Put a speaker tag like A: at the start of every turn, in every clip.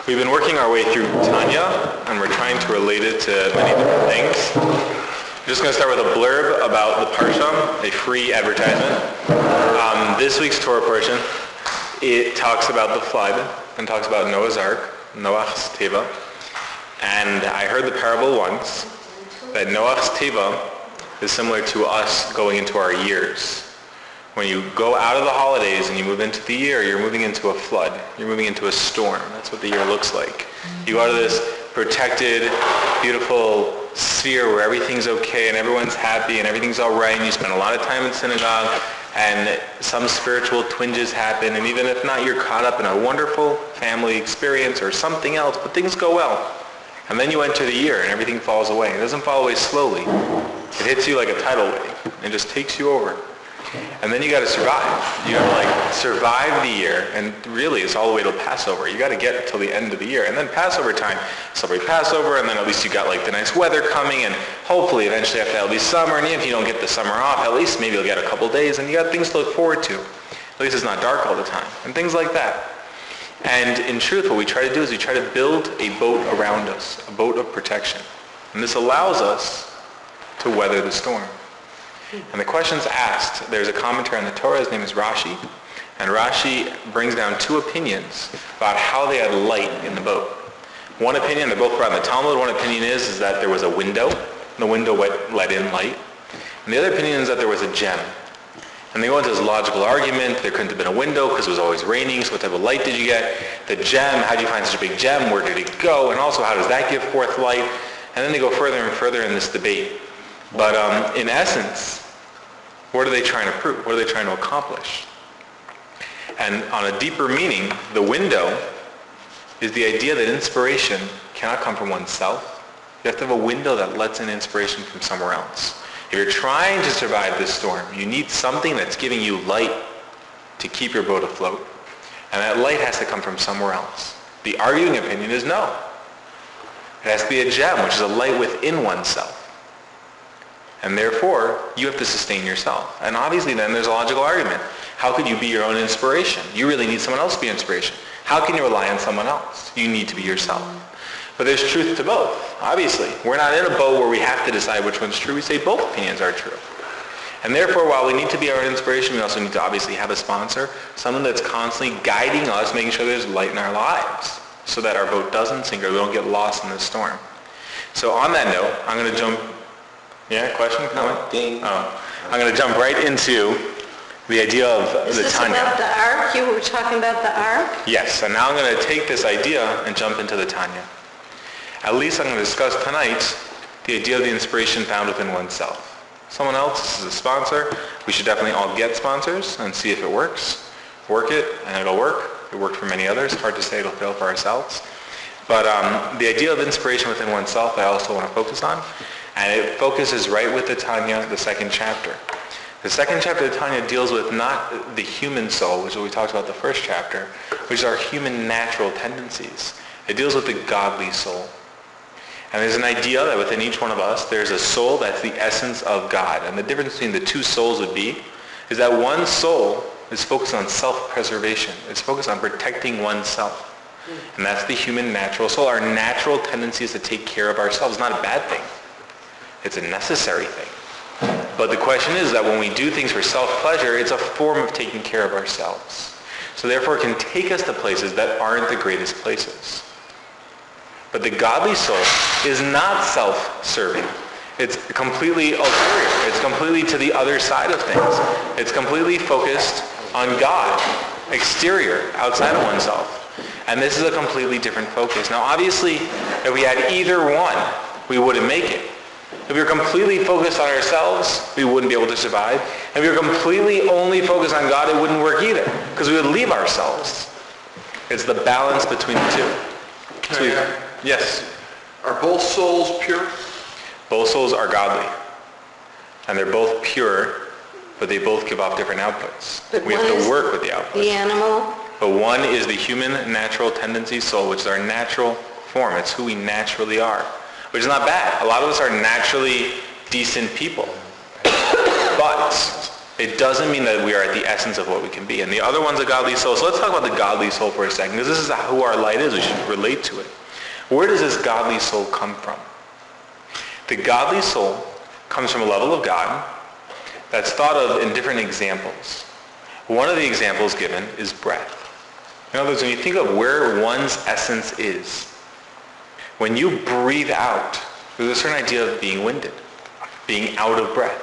A: We've been working our way through Tanya, and we're trying to relate it to many different things. I'm just going to start with a blurb about the Parashat, a free advertisement. This week's Torah portion, it talks about the flood and talks about Noah's Ark, Noach's Teva. And I heard the parable once that Noach's Teva is similar to us going into our years. When you go out of the holidays and you move into the year, you're moving into a flood. You're moving into a storm. That's what the year looks like. You go out of this protected, beautiful sphere where everything's okay and everyone's happy and everything's all right, and you spend a lot of time in synagogue, and some spiritual twinges happen, and even if not, you're caught up in a wonderful family experience or something else, but things go well. And then you enter the year and everything falls away. It doesn't fall away slowly. It hits you like a tidal wave and just takes you over. And then you got to survive. You got to survive the year, and really it's all the way till Passover. You got to get till the end of the year, and then Passover time, celebrate Passover, and then at least you got the nice weather coming, and hopefully eventually after that will be summer. And even if you don't get the summer off, at least maybe you'll get a couple days, and you got things to look forward to. At least it's not dark all the time, and things like that. And in truth, what we try to do is we try to build a boat around us, a boat of protection, and this allows us to weather the storm. And the question's asked, there's a commentary on the Torah, his name is Rashi, and Rashi brings down two opinions about how they had light in the boat. One opinion, they're both brought in the Talmud, one opinion is that there was a window, and the window let in light. And the other opinion is that there was a gem. And they go into this logical argument, there couldn't have been a window because it was always raining, so what type of light did you get? The gem, how did you find such a big gem? Where did it go? And also, how does that give forth light? And then they go further and further in this debate. But in essence, what are they trying to prove? What are they trying to accomplish? And on a deeper meaning, the window is the idea that inspiration cannot come from oneself. You have to have a window that lets in inspiration from somewhere else. If you're trying to survive this storm, you need something that's giving you light to keep your boat afloat. And that light has to come from somewhere else. The arguing opinion is no. It has to be a gem, which is a light within oneself. And therefore, you have to sustain yourself. And obviously then there's a logical argument. How could you be your own inspiration? You really need someone else to be inspiration. How can you rely on someone else? You need to be yourself. But there's truth to both, obviously. We're not in a boat where we have to decide which one's true. We say both opinions are true. And therefore, while we need to be our own inspiration, we also need to obviously have a sponsor, someone that's constantly guiding us, making sure there's light in our lives so that our boat doesn't sink or we don't get lost in the storm. So on that note, I'm going to jump... Yeah, question? Comment?
B: Ding.
A: Oh. I'm going to jump right into the idea of the Tanya.
C: Is this about the Ark? You were talking about the Ark?
A: Yes, and now I'm going to take this idea and jump into the Tanya. At least I'm going to discuss tonight the idea of the inspiration found within oneself. Someone else, this is a sponsor. We should definitely all get sponsors and see if it works. Work it, and it'll work. It worked for many others. Hard to say it'll fail for ourselves. But the idea of inspiration within oneself I also want to focus on. And it focuses right with the Tanya, the second chapter. The second chapter of Tanya deals with not the human soul, which is what we talked about the first chapter, which is our human natural tendencies. It deals with the godly soul. And there's an idea that within each one of us, there's a soul that's the essence of God. And the difference between the two souls would be, is that one soul is focused on self-preservation. It's focused on protecting oneself. And that's the human natural soul. Our natural tendency is to take care of ourselves. It's not a bad thing. It's a necessary thing. But the question is that when we do things for self-pleasure, it's a form of taking care of ourselves. So therefore it can take us to places that aren't the greatest places. But the godly soul is not self-serving. It's completely ulterior. It's completely to the other side of things. It's completely focused on God, exterior, outside of oneself. And this is a completely different focus. Now obviously, if we had either one, we wouldn't make it. If we were completely focused on ourselves, we wouldn't be able to survive. If we were completely only focused on God, it wouldn't work either, because we would leave ourselves. It's the balance between the two. Yes?
B: Are both souls pure?
A: Both souls are godly. And they're both pure, but they both give off different outputs.
C: But
A: We have to work with the outputs.
C: The animal?
A: But one is the human natural tendency soul, which is our natural form. It's who we naturally are, which is not bad. A lot of us are naturally decent people. But It doesn't mean that we are at the essence of what we can be. And the other one's a godly soul. So let's talk about the godly soul for a second, because this is who our light is. We should relate to it. Where does this godly soul come from? The godly soul comes from a level of God that's thought of in different examples. One of the examples given is breath. In other words, when you think of where one's essence is, when you breathe out, there's a certain idea of being winded, being out of breath,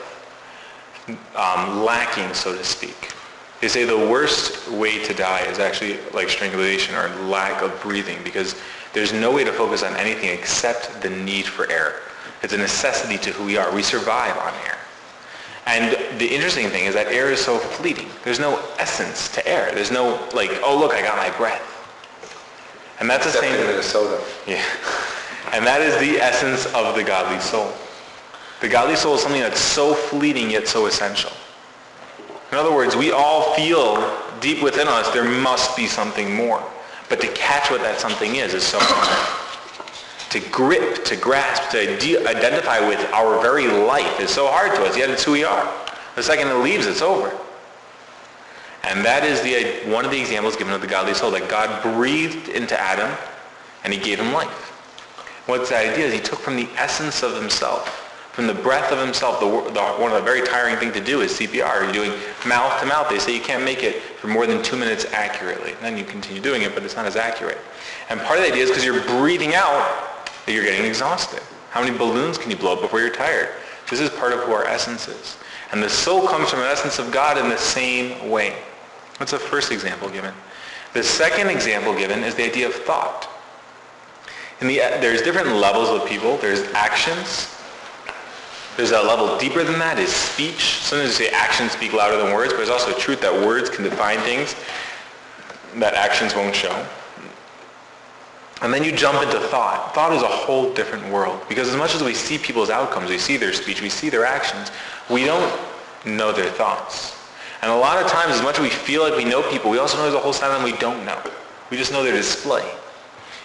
A: lacking, so to speak. They say the worst way to die is actually like strangulation or lack of breathing, because there's no way to focus on anything except the need for air. It's a necessity to who we are. We survive on air. And the interesting thing is that air is so fleeting. There's no essence to air. There's no, like, oh, look, I got my breath. And that's the same
B: in Minnesota.
A: Yeah. And that is the essence of the godly soul. The godly soul is something that's so fleeting yet so essential. In other words, we all feel deep within us there must be something more. But to catch what that something is so hard. To grip, to grasp, to identify with our very life is so hard to us, yet it's who we are. The second it leaves, it's over. And that is one of the examples given of the godly soul, that God breathed into Adam and he gave him life. What's the idea is he took from the essence of himself, from the breath of himself. One of the very tiring things to do is CPR. You're doing mouth to mouth. They say you can't make it for more than 2 minutes accurately. And then you continue doing it, but it's not as accurate. And part of the idea is because you're breathing out, that you're getting exhausted. How many balloons can you blow up before you're tired? This is part of who our essence is. And the soul comes from an essence of God in the same way. That's the first example given. The second example given is the idea of thought. There's different levels of people. There's actions. There's a level deeper than that is speech. Sometimes you say actions speak louder than words, but there's also a truth that words can define things that actions won't show. And then you jump into thought. Thought is a whole different world. Because as much as we see people's outcomes, we see their speech, we see their actions, we don't know their thoughts. And a lot of times, as much as we feel like we know people, we also know there's a whole side of them we don't know. We just know their display.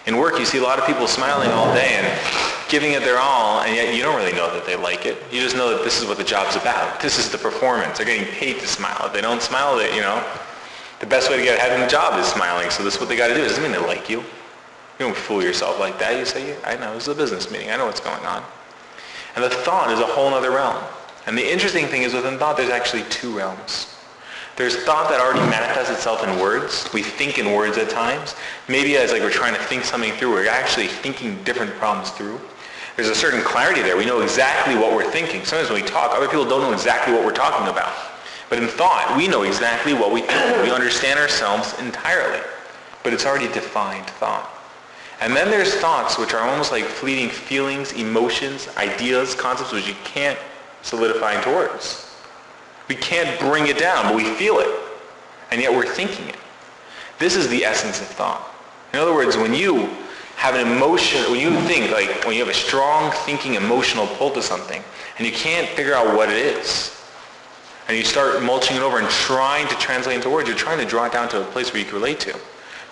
A: In work, you see a lot of people smiling all day and giving it their all, and yet you don't really know that they like it. You just know that this is what the job's about. This is the performance. They're getting paid to smile. If they don't smile, the best way to get ahead in the job is smiling. So this is what they got to do. It doesn't mean they like you. You don't fool yourself like that. You say, I know, this is a business meeting. I know what's going on. And the thought is a whole other realm. And the interesting thing is within thought, there's actually two realms. There's thought that already manifests itself in words. We think in words at times. Maybe as like we're trying to think something through, we're actually thinking different problems through. There's a certain clarity there. We know exactly what we're thinking. Sometimes when we talk, other people don't know exactly what we're talking about. But in thought, we know exactly what we think. We understand ourselves entirely. But it's already defined thought. And then there's thoughts which are almost like fleeting feelings, emotions, ideas, concepts which you can't solidify into words. We can't bring it down, but we feel it. And yet we're thinking it. This is the essence of thought. In other words, when you have an emotion, when you think, like when you have a strong thinking emotional pull to something, and you can't figure out what it is, and you start mulching it over and trying to translate into words, you're trying to draw it down to a place where you can relate to.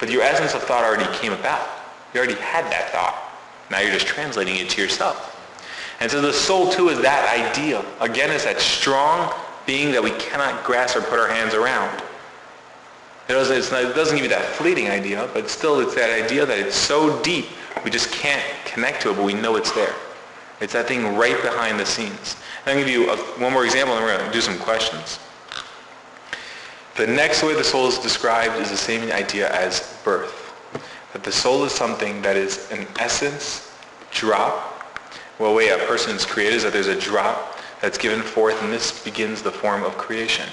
A: But your essence of thought already came about. You already had that thought. Now you're just translating it to yourself. And so the soul too is that idea. Again, it's that strong being that we cannot grasp or put our hands around. It doesn't give you that fleeting idea, but still it's that idea that it's so deep we just can't connect to it, but we know it's there. It's that thing right behind the scenes. And I'll give you one more example and we're going to do some questions. The next way the soul is described is the same idea as birth. That the soul is something that is an essence, drop. Well, the way a person is created is that there's a drop that's given forth, and this begins the form of creation.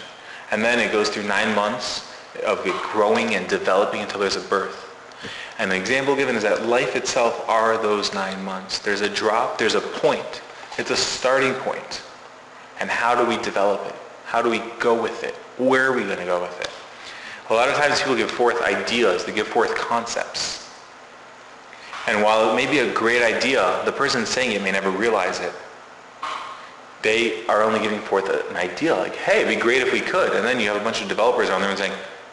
A: And then it goes through 9 months of it growing and developing until there's a birth. And the example given is that life itself are those 9 months. There's a drop, there's a point. It's a starting point. And how do we develop it? How do we go with it? Where are we going to go with it? A lot of times people give forth ideas, they give forth concepts. And while it may be a great idea, the person saying it may never realize it. They are only giving forth an idea, like, hey, it'd be great if we could. And then you have a bunch of developers on there and saying,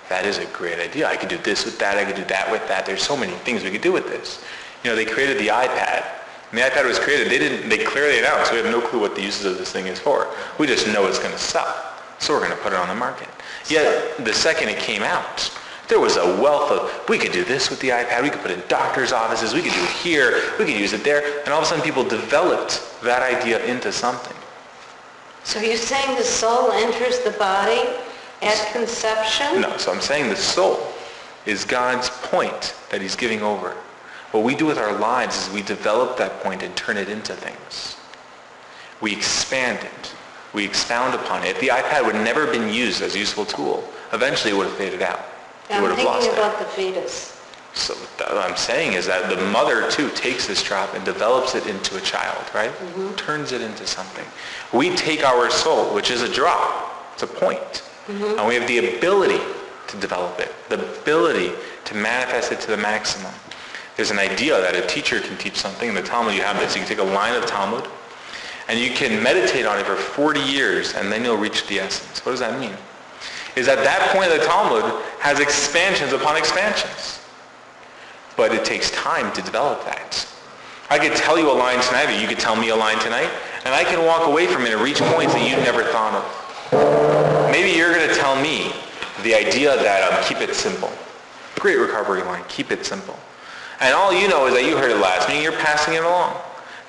A: that is a great idea. I could do this with that, I could do that with that. There's so many things we could do with this. They created the iPad. When the iPad was created, they clearly announced, we have no clue what the uses of this thing is for. We just know it's going to suck. so we're going to put it on the market. Yet, the second it came out, there was a wealth of, we could do this with the iPad, we could put it in doctor's offices, we could do it here, we could use it there, and all of a sudden people developed that idea into something.
C: So you're saying the soul enters the body at conception?
A: No, so I'm saying the soul is God's point that he's giving over. What we do with our lives is we develop that point and turn it into things. We expand it. We expound upon it. If the iPad would never have been used as a useful tool, eventually it would have faded out. It would
C: I'm
A: have lost
C: thinking
A: it.
C: about the fetus.
A: So what I'm saying is that the mother, too, takes this drop and develops it into a child, right? Turns it into something. We take our soul, which is a drop. It's a point. And we have the ability to develop it, the ability to manifest it to the maximum. There's an idea that a teacher can teach something. In the Talmud, you have this. You can take a line of Talmud, and you can meditate on it for 40 years, and then you'll reach the essence. What does that mean? Is that point of the Talmud has expansions upon expansions. But it takes time to develop that. I could tell you a line tonight, or you could tell me a line tonight, and I can walk away from it and reach points that you never thought of. Maybe you're going to tell me the idea that keep it simple. Great recovery line, keep it simple. And all you know is that you heard it last meeting, you're passing it along.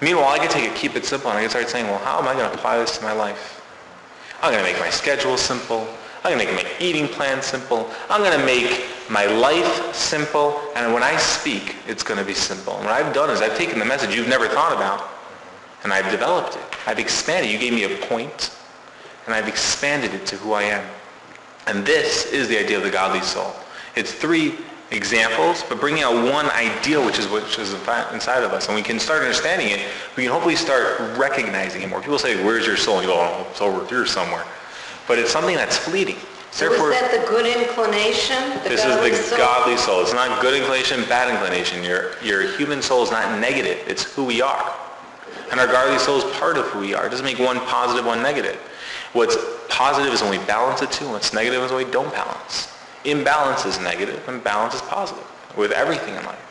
A: Meanwhile, I can take it, keep it simple, and I can start saying, well, how am I going to apply this to my life? I'm going to make my schedule simple. I'm going to make my eating plan simple. I'm going to make my life simple. And when I speak, it's going to be simple. And what I've done is I've taken the message you've never thought about, and I've developed it. I've expanded. You gave me a point, and I've expanded it to who I am. And this is the idea of the godly soul. It's 3 examples, but bringing out one idea which is inside of us. And we can start understanding it. We can hopefully start recognizing it more. People say, where's your soul? And you go, oh, it's over here somewhere. But it's something that's fleeting.
C: So is that the good inclination?
A: This is the godly soul. It's not good inclination, bad inclination. Your human soul is not negative. It's who we are. And our godly soul is part of who we are. It doesn't make one positive, one negative. What's positive is when we balance it too, and what's negative is when we don't balance. Imbalance is negative, and balance is positive with everything in life.